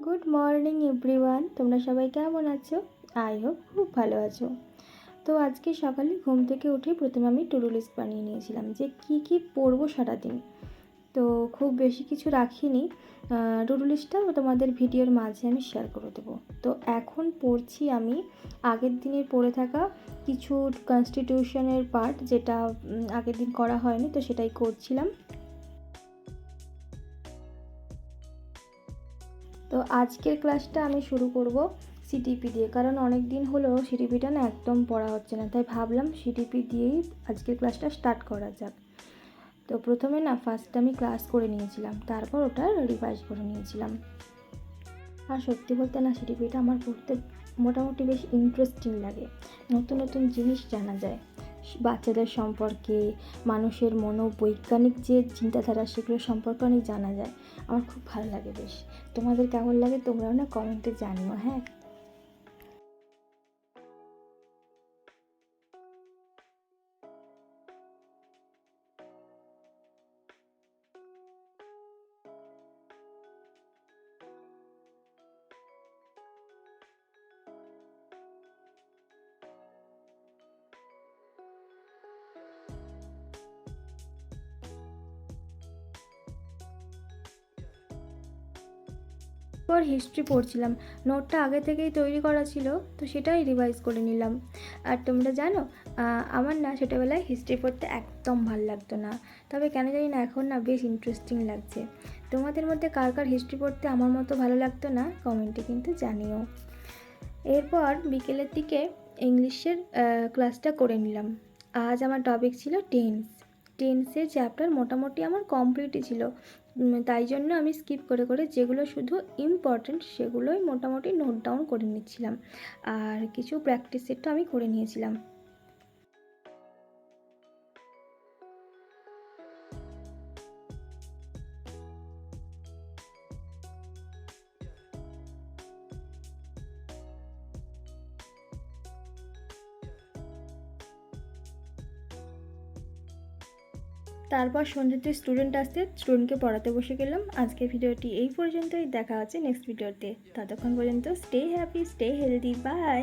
Good morning everyone, তোমরা সবাই কেমন আছো? আই হোপ খুব ভালো আছো। তো আজকে সকালে ঘুম থেকে উঠে প্রথমে আমি টু ডু লিস্ট বানিয়ে নিয়েছিলাম যে কি কি পড়বো সারাদিন। তো খুব বেশি কিছু রাখিনি, টু ডু লিস্টটা তোমাদের ভিডিওর মাঝে আমি শেয়ার করে দেবো। তো এখন পড়ছি আমি আগের দিনের পড়ে থাকা কিছু কনস্টিটিউশনের পার্ট, যেটা আগের দিন করা হয়নি, তো সেটাই করছিলাম। তো আজকের ক্লাসটা আমি শুরু করব সিটিপি দিয়ে, কারণ অনেক দিন হলো সিটিপিটা না একদম পড়া হচ্ছে না, তাই ভাবলাম সিটিপি দিয়েই আজকের ক্লাসটা স্টার্ট করা যাক। তো প্রথমে না ফার্স্ট আমি ক্লাস করে নিয়েছিলাম, তারপর ওটা রিভাইজ করে নিয়েছিলাম। আর সত্যি বলতে না সিটিপিটা আমার পড়তে মোটামুটি বেশ ইন্টারেস্টিং লাগে। নতুন নতুন জিনিস জানা যায় বাচ্চাদের সম্পর্কে, মানুষের মনোবৈজ্ঞানিক যে চিন্তাধারা সেগুলো সম্পর্কে অনেক জানা যায়। আমার খুব ভালো লাগে বেশ। তোমাদের কেমন লাগে তোমরাও না কমেন্টে জানিও, হ্যাঁ। পর হিস্ট্রি পড়ছিলাম, নোটটা আগে থেকেই তৈরি করা ছিল, তো সেটাই রিভাইজ করে নিলাম। আর তোমরা জানো, আমার না ছোটোবেলায় হিস্ট্রি পড়তে একদম ভালো লাগতো না, তবে কেন জানি না এখন না বেশ ইন্টারেস্টিং লাগছে। তোমাদের মধ্যে কার কার হিস্ট্রি পড়তে আমার মতো ভালো লাগতো না কমেন্টে কিন্তু জানিও। এরপর বিকেলের দিকে ইংলিশের ক্লাসটা করে নিলাম। আজ আমার টপিক ছিল টেন্সের চ্যাপ্টার মোটামুটি আমার কমপ্লিটই ছিল, তাই জন্য আমি স্কিপ করে করে যেগুলো শুধু ইম্পর্ট্যান্ট সেগুলোই মোটামুটি নোট ডাউন করে নিচ্ছিলাম, আর কিছু প্র্যাকটিস সেটও আমি করে নিয়েছিলাম। তারপর সন্ধ্যেতে স্টুডেন্ট আসতে স্টুডেন্টকে পড়াতে বসে গেলাম। আজকের ভিডিওটি এই পর্যন্তই, দেখা হচ্ছে নেক্সট ভিডিওতে। ততক্ষণ পর্যন্ত stay happy, stay healthy, by.